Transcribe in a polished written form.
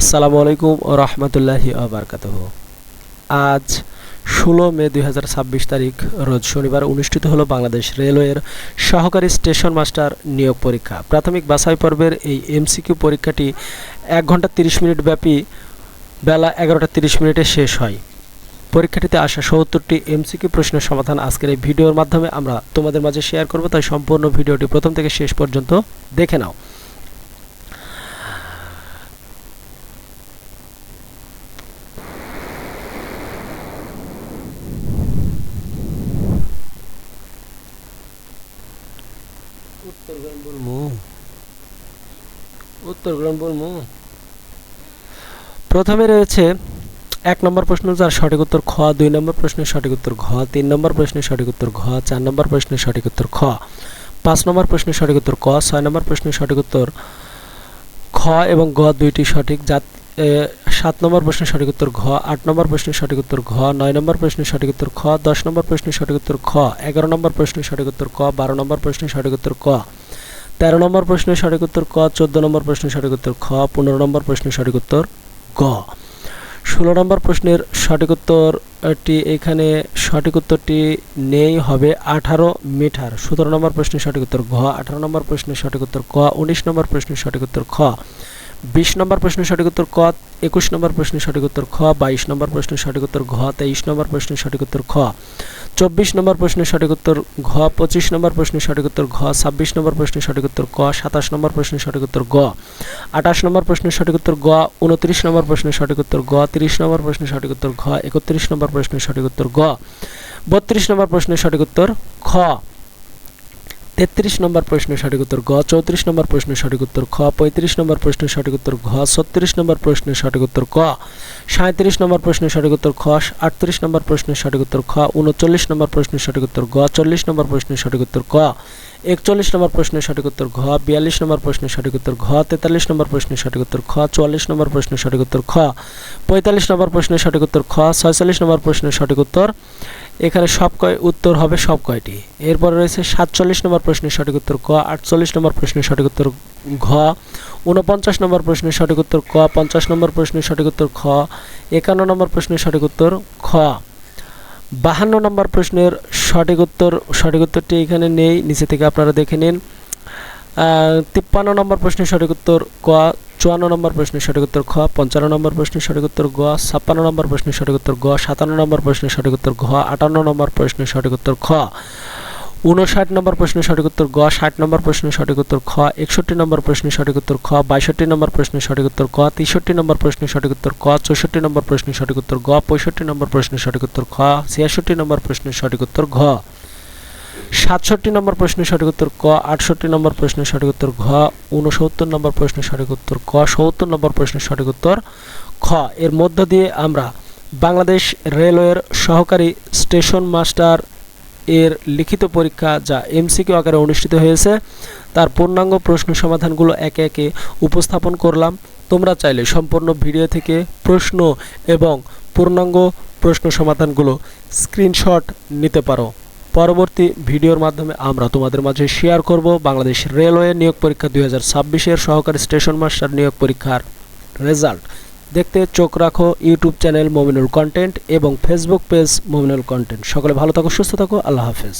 আসসালামু আলাইকুম ও রহমতুল্লাহি বারাকাতুহু। আজ 16 মে 2026 তারিখ রোজ শনিবার অনুষ্ঠিত হলো বাংলাদেশ রেলওয়ের সহকারী স্টেশন মাস্টার নিয়োগ পরীক্ষা। প্রাথমিক বাছাই পর্বের এই এমসিকিউ পরীক্ষাটি 1 ঘন্টা 30 মিনিট ব্যাপী বেলা 11টা 30 মিনিটে শেষ হয়। পরীক্ষাটিতে আসা 70টি এমসিকিউ প্রশ্নের সমাধান আজকের এই ভিডিওর মাধ্যমে আমরা তোমাদের মাঝে শেয়ার করব, তাই সম্পূর্ণ ভিডিওটি প্রথম থেকে শেষ পর্যন্ত দেখে নাও। প্রথমে রয়েছে 1 নম্বর প্রশ্ন, যার সঠিক উত্তর খ, 2 নম্বর প্রশ্নের সঠিক উত্তর ঘ, 3 নম্বর প্রশ্নের সঠিক উত্তর ঘ, 4 নম্বর প্রশ্নের সঠিক উত্তর খ, 5 নম্বর প্রশ্নের সঠিক উত্তর ক, 6 নম্বর প্রশ্নের সঠিক উত্তর খ এবং গ দুইটি সঠিক, 7 নম্বর প্রশ্নের সঠিক উত্তর ঘ, 8 নম্বর প্রশ্নের সঠিক উত্তর ঘ, 9 নম্বর প্রশ্নের সঠিক উত্তর খ, 10 নম্বর প্রশ্নের সঠিক উত্তর খ, 11 নম্বর প্রশ্নের সঠিক উত্তর ক, 12 নম্বর প্রশ্নের সঠিক উত্তর ক, 13 নম্বর প্রশ্নের সঠিক উত্তর ক, 14 নম্বর প্রশ্নের সঠিক উত্তর খ, 15 নম্বর প্রশ্নের সঠিক উত্তর গ। 16 নম্বর প্রশ্নের সঠিক উত্তরটি এখানে সঠিক উত্তরটি নেই, হবে 18 মিটার। 17 নম্বর প্রশ্নের সঠিক উত্তর ঘ, 18 নম্বর প্রশ্নের সঠিক উত্তর ক, 19 নম্বর প্রশ্নের সঠিক উত্তর খ, 20 নম্বর প্রশ্নের সঠিক উত্তর ক, 21 নম্বর প্রশ্নের সঠিক উত্তর খ, 22 নম্বর প্রশ্নের সঠিক উত্তর ঘ, 23 নম্বর প্রশ্নের সঠিক উত্তর খ, 24 নম্বর প্রশ্নের সঠিক উত্তর ঘ, 25 নম্বর প্রশ্নের সঠিক উত্তর ঘ, 26 নম্বর প্রশ্নের সঠিক উত্তর ক, 27 নম্বর প্রশ্নের সঠিক উত্তর গ, 28 নম্বর প্রশ্নের সঠিক উত্তর গ, 29 নম্বর প্রশ্নের সঠিক উত্তর গ, 30 নম্বর প্রশ্নের সঠিক উত্তর ঘ, 31 নম্বর প্রশ্নের সঠিক উত্তর গ, 32 নম্বর প্রশ্নের সঠিক উত্তর খ, 33 নম্বর প্রশ্নের সঠিক উত্তর গ, 34 নম্বর প্রশ্নের সঠিক উত্তর খ, 35 নম্বর প্রশ্নের সঠিক উত্তর ঘ, 36 নম্বর প্রশ্নের সঠিক উত্তর ক, 37 নম্বর প্রশ্নের সঠিক উত্তর খ, 38 নম্বর প্রশ্নের সঠিক উত্তর খ, 39 নম্বর প্রশ্নের সঠিক উত্তর গ, 40 নম্বর প্রশ্নের সঠিক উত্তর ক, 41 নম্বর প্রশ্নের সঠিক উত্তর ঘ, 42 নম্বর প্রশ্নের সঠিক উত্তর ঘ, 43 নম্বর প্রশ্নের সঠিক উত্তর খ, 44 নম্বর প্রশ্নের সঠিক উত্তর খ, 45 নম্বর প্রশ্নের সঠিক উত্তর খ, 46 নম্বর প্রশ্নের সঠিক উত্তর, এখানে সব উত্তর হবে সব কয়টি। এরপর রয়েছে 47 নম্বর প্রশ্নের সঠিক উত্তর ক, 48 নম্বর প্রশ্নের সঠিক উত্তর ঘ, 49 নম্বর প্রশ্নের সঠিক উত্তর ক, 50 নম্বর প্রশ্নের সঠিক উত্তর খ, 51 নম্বর প্রশ্নের সঠিক উত্তর খ, 52 নম্বর প্রশ্নের সঠিক উত্তরটি এখানে নেই, নিচে থেকে আপনারা দেখে নিন। 53 নম্বর প্রশ্নের সঠিক উত্তর ক, 54 নম্বর প্রশ্নের সঠিক উত্তর খ, 55 নম্বর প্রশ্নের সঠিক উত্তর গ, 56 নম্বর প্রশ্নের সঠিক উত্তর গ, 57 নম্বর প্রশ্নের সঠিক উত্তর ঘ, 58 নম্বর প্রশ্নের সঠিক উত্তর খ, 59 নম্বর প্রশ্নের সঠিক উত্তর গ, 60 নম্বর প্রশ্নের সঠিক উত্তর খ, 61 নম্বর প্রশ্নের সঠিক উত্তর খ, 62 নম্বর প্রশ্নের সঠিক উত্তর ক, 63 নম্বর প্রশ্নের সঠিক উত্তর ক, 64 নম্বর প্রশ্নের সঠিক উত্তর গ, 65 নম্বর প্রশ্নের সঠিক উত্তর খ, 66 নম্বর প্রশ্নের সঠিক উত্তর ঘ, 67 নম্বর প্রশ্নের সঠিক উত্তর ক, 68 নম্বর প্রশ্নের সঠিক উত্তর ঘ, 69 নম্বর প্রশ্নের সঠিক উত্তর ক, 70 নম্বর প্রশ্নের সঠিক উত্তর খ। এর মধ্য দিয়ে আমরা বাংলাদেশ রেলওয়ের সহকারী স্টেশন মাস্টার এর লিখিত পরীক্ষা, যা এমসিকিউ আকারে অনুষ্ঠিত হয়েছে, তার পূর্ণাঙ্গ প্রশ্ন সমাধানগুলো একে একে উপস্থাপন করলাম। তোমরা চাইলে সম্পূর্ণ ভিডিও থেকে প্রশ্ন এবং পূর্ণাঙ্গ প্রশ্ন সমাধানগুলো স্ক্রিনশট নিতে পারো। পরবর্তী ভিডিওর মাধ্যমে আমরা তোমাদের মাঝে শেয়ার করব বাংলাদেশ রেলওয়ে নিয়োগ পরীক্ষা 2026-এর সহকারী স্টেশন মাস্টার নিয়োগ পরীক্ষার রেজাল্ট। দেখতে চোখ রাখো ইউটিউব চ্যানেল মোমিনুল কন্টেন্ট এবং ফেসবুক পেজ মোমিনুল কন্টেন্ট। সকলে ভালো থাকো, সুস্থ থাকো, আল্লাহ হাফেজ।